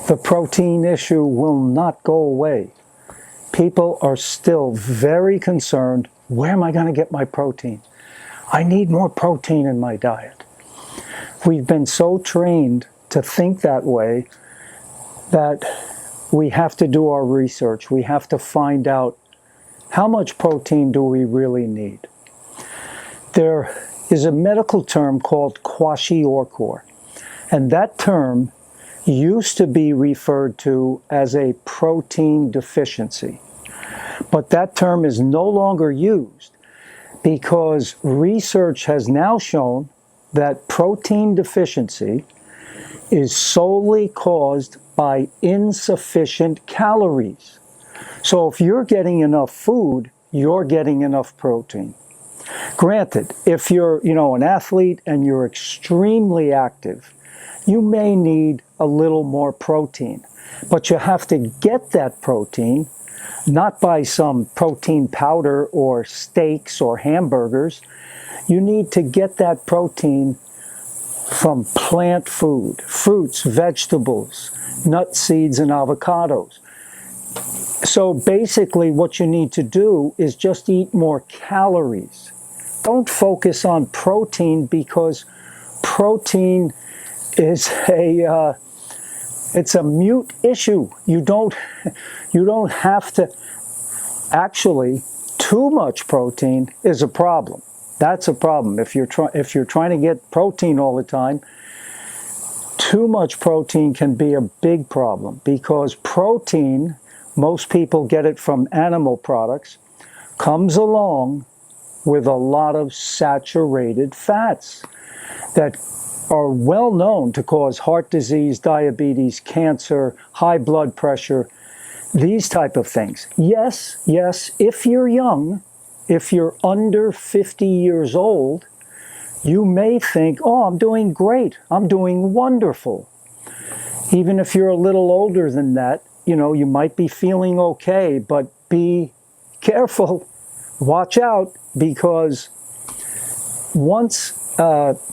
the protein issue will not go away. People are still very concerned, where am I going to get my protein? I need more protein in my diet. We've been so trained to think that way that we have to do our research. We have to find out, how much protein do we really need? There is a medical term called kwashiorkor, and that term used to be referred to as a protein deficiency. But that term is no longer used because research has now shown that protein deficiency is solely caused by insufficient calories. So if you're getting enough food, you're getting enough protein. Granted, if you're, an athlete and you're extremely active, you may need a little more protein, but you have to get that protein not by some protein powder or steaks or hamburgers. You need to get that protein from plant food, fruits, vegetables, nuts, seeds, and avocados. So basically what you need to do is just eat more calories. Don't focus on protein, because protein is it's a mute issue. You don't have to. Actually, too much protein is a problem. That's a problem. If you're trying to get protein all the time, too much protein can be a big problem, because protein, most people get it from animal products, comes along with a lot of saturated fats that are well known to cause heart disease, diabetes, cancer, high blood pressure, these type of things. Yes, if you're young, if you're under 50 years old, you may think, oh, I'm doing great, I'm doing wonderful. Even if you're a little older than that, you might be feeling okay, but be careful, watch out, because once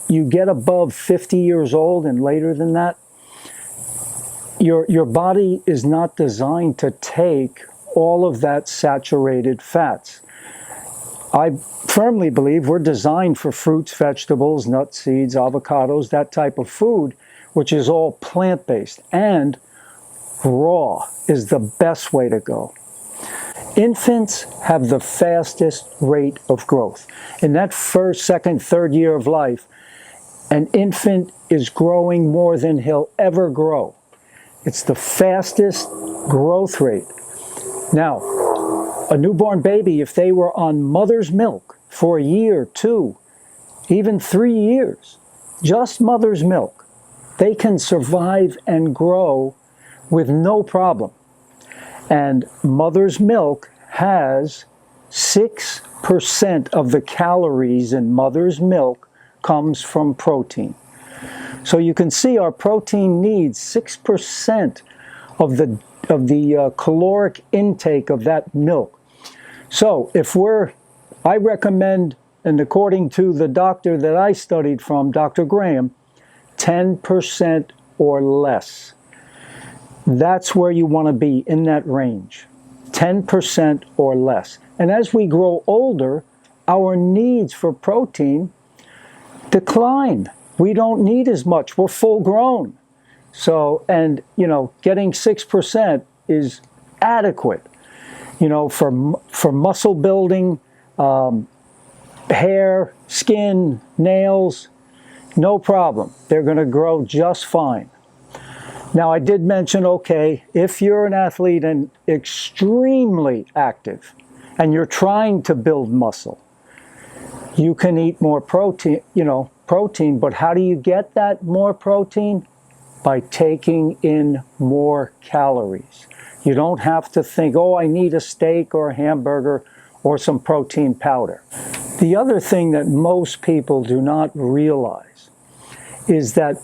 you get above 50 years old and later than that, your body is not designed to take all of that saturated fats. I firmly believe we're designed for fruits, vegetables, nuts, seeds, avocados, that type of food, which is all plant-based, and raw is the best way to go. Infants have the fastest rate of growth. In that first, second, third year of life, an infant is growing more than he'll ever grow. It's the fastest growth rate. Now, a newborn baby, if they were on mother's milk for a year, 2, even 3 years, just mother's milk, they can survive and grow with no problem. And mother's milk has 6% of the calories in mother's milk comes from protein. So you can see our protein needs 6% of the caloric intake of that milk. So I recommend, and according to the doctor that I studied from, Dr. Graham, 10% or less. That's where you want to be, in that range, 10% or less. And as we grow older, our needs for protein decline. We don't need as much. We're full grown. So, and getting 6% is adequate, for muscle building, hair, skin, nails, no problem. They're going to grow just fine. Now, I did mention, okay, if you're an athlete and extremely active and you're trying to build muscle, you can eat more protein, but how do you get that more protein? By taking in more calories. You don't have to think, oh, I need a steak or a hamburger or some protein powder. The other thing that most people do not realize is that,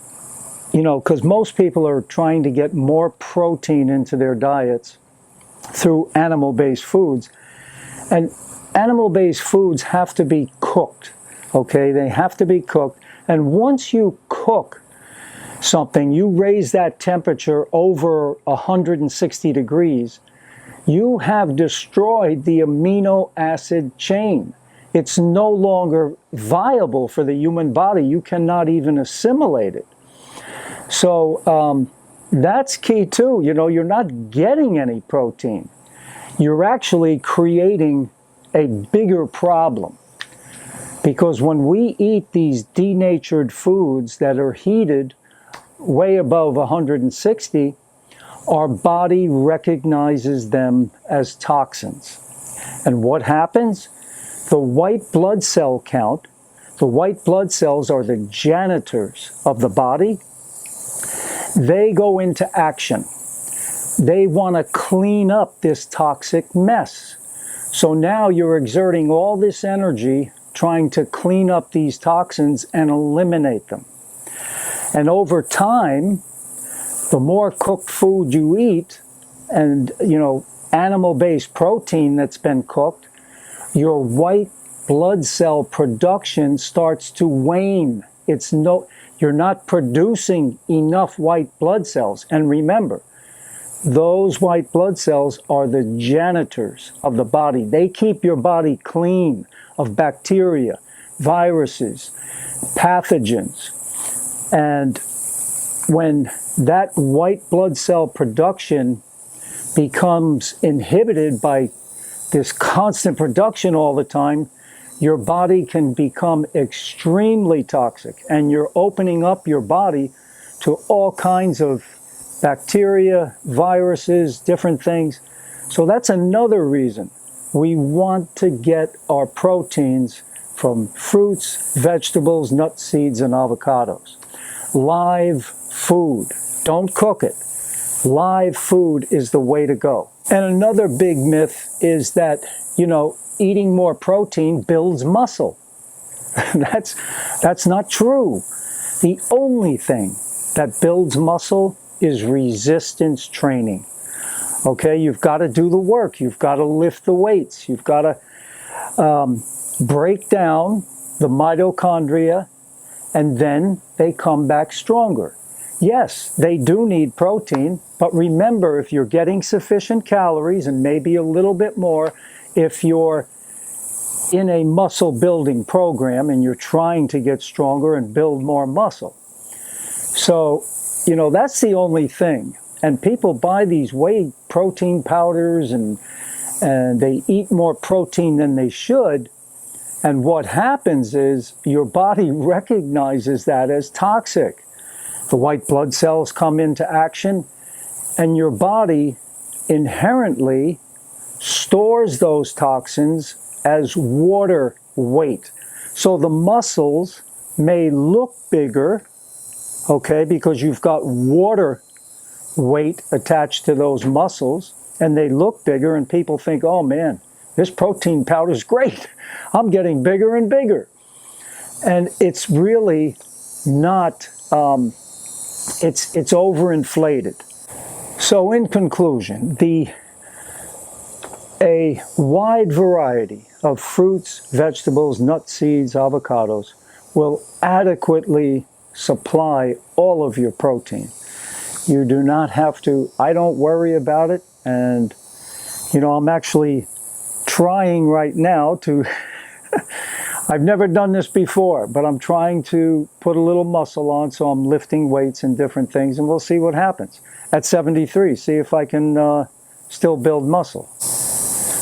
because most people are trying to get more protein into their diets through animal-based foods, and animal-based foods have to be cooked, okay? They have to be cooked, and once you cook something, you raise that temperature over 160 degrees, you have destroyed the amino acid chain. It's no longer viable for the human body. You cannot even assimilate it. So that's key too. You know, you're not getting any protein. You're actually creating a bigger problem. Because when we eat these denatured foods that are heated way above 160, our body recognizes them as toxins. And what happens? The white blood cell count, the white blood cells are the janitors of the body. They go into action. They want to clean up this toxic mess. So now you're exerting all this energy trying to clean up these toxins and eliminate them. And over time, the more cooked food you eat, and animal-based protein that's been cooked, your white blood cell production starts to wane. You're not producing enough white blood cells. And remember, those white blood cells are the janitors of the body. They keep your body clean of bacteria, viruses, pathogens. And when that white blood cell production becomes inhibited by this constant production all the time, your body can become extremely toxic, and you're opening up your body to all kinds of bacteria, viruses, different things. So that's another reason we want to get our proteins from fruits, vegetables, nuts, seeds, and avocados. Live food. Don't cook it. Live food is the way to go. And another big myth is that, eating more protein builds muscle. That's not true. The only thing that builds muscle is resistance training. Okay, you've got to do the work. You've got to lift the weights. You've got to break down the mitochondria, and then they come back stronger. Yes, they do need protein, but remember, if you're getting sufficient calories and maybe a little bit more, if you're in a muscle building program and you're trying to get stronger and build more muscle. So, that's the only thing. And people buy these whey protein powders and they eat more protein than they should. And what happens is your body recognizes that as toxic. The white blood cells come into action, and your body inherently stores those toxins as water weight. So the muscles may look bigger, okay, because you've got water weight attached to those muscles, and they look bigger, and people think, oh man, this protein powder is great. I'm getting bigger and bigger. And it's really not, it's overinflated. So in conclusion, a wide variety of fruits, vegetables, nuts, seeds, avocados will adequately supply all of your protein. You do not have to, I don't worry about it, and I'm actually trying right now to, I've never done this before, but I'm trying to put a little muscle on, so I'm lifting weights and different things, and we'll see what happens. At 73, see if I can still build muscle.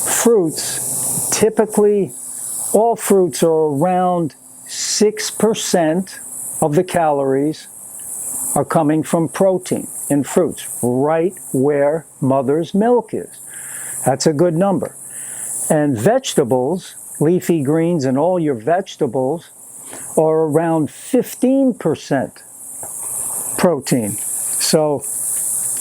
Fruits, typically, all fruits are around 6% of the calories are coming from protein in fruits, right where mother's milk is. That's a good number. And vegetables, leafy greens and all your vegetables, are around 15% protein. So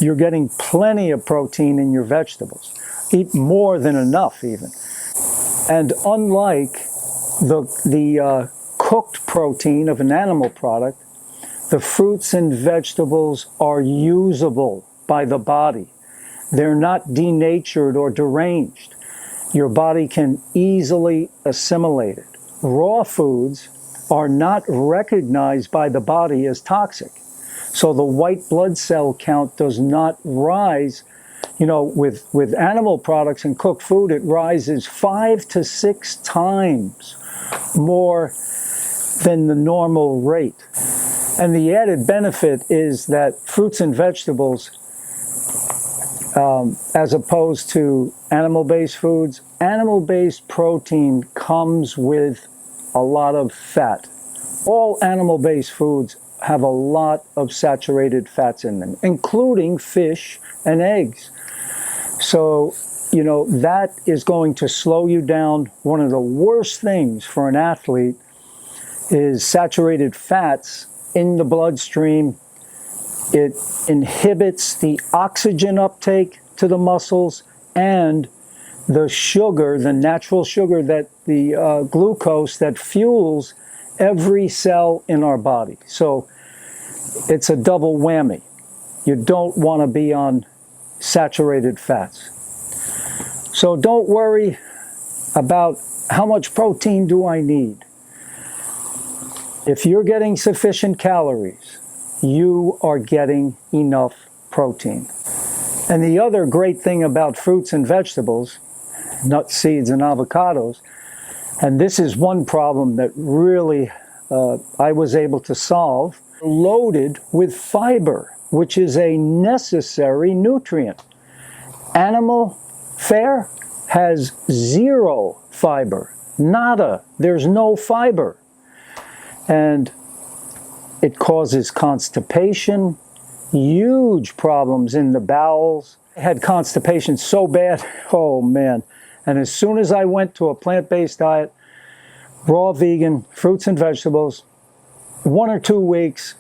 you're getting plenty of protein in your vegetables. Eat more than enough even. And unlike the cooked protein of an animal product, the fruits and vegetables are usable by the body. They're not denatured or deranged. Your body can easily assimilate it. Raw foods are not recognized by the body as toxic. So the white blood cell count does not rise. You know, with animal products and cooked food, it rises 5 to 6 times more than the normal rate. And the added benefit is that fruits and vegetables, as opposed to animal-based foods, animal-based protein comes with a lot of fat. All animal-based foods have a lot of saturated fats in them, including fish and eggs. So, you know, that is going to slow you down. One of the worst things for an athlete is saturated fats in the bloodstream. It inhibits the oxygen uptake to the muscles and the sugar, the natural sugar, that the glucose that fuels every cell in our body. So it's a double whammy. You don't want to be on saturated fats. So don't worry about how much protein do I need. If you're getting sufficient calories, you are getting enough protein. And the other great thing about fruits and vegetables, nuts, seeds, and avocados, and this is one problem that really I was able to solve, loaded with fiber, which is a necessary nutrient. Animal fare has 0 fiber, nada, there's no fiber. And it causes constipation, huge problems in the bowels. I had constipation so bad, oh man. And as soon as I went to a plant-based diet, raw vegan, fruits and vegetables, 1 or 2 weeks,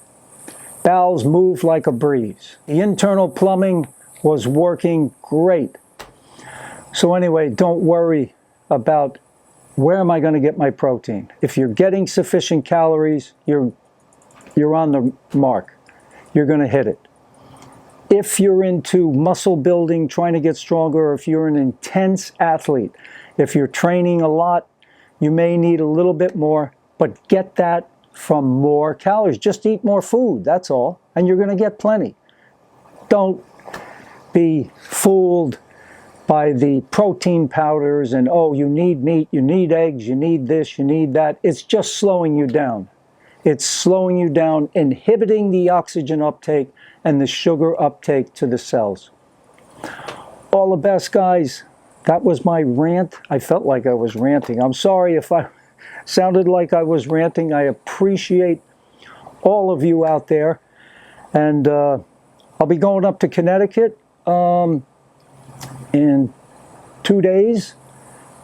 bowels moved like a breeze. The internal plumbing was working great. So anyway, don't worry about where am I going to get my protein. If you're getting sufficient calories, you're on the mark. You're going to hit it. If you're into muscle building, trying to get stronger, or if you're an intense athlete, if you're training a lot, you may need a little bit more, but get that from more calories. Just eat more food, that's all, and you're going to get plenty. Don't be fooled by the protein powders and, oh, you need meat, you need eggs, you need this, you need that. It's just slowing you down. It's slowing you down, inhibiting the oxygen uptake and the sugar uptake to the cells. All the best, guys. That was my rant. I felt like I was ranting. I'm sorry if I sounded like I was ranting. I appreciate all of you out there. And I'll be going up to Connecticut in 2 days.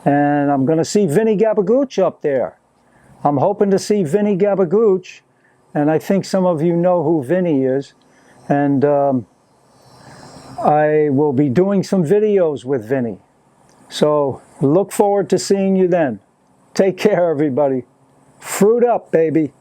And I'm going to see Vinny Gabagooch up there. I'm hoping to see Vinny Gabagooch, and I think some of you know who Vinny is. And I will be doing some videos with Vinny. So look forward to seeing you then. Take care, everybody. Fruit up, baby.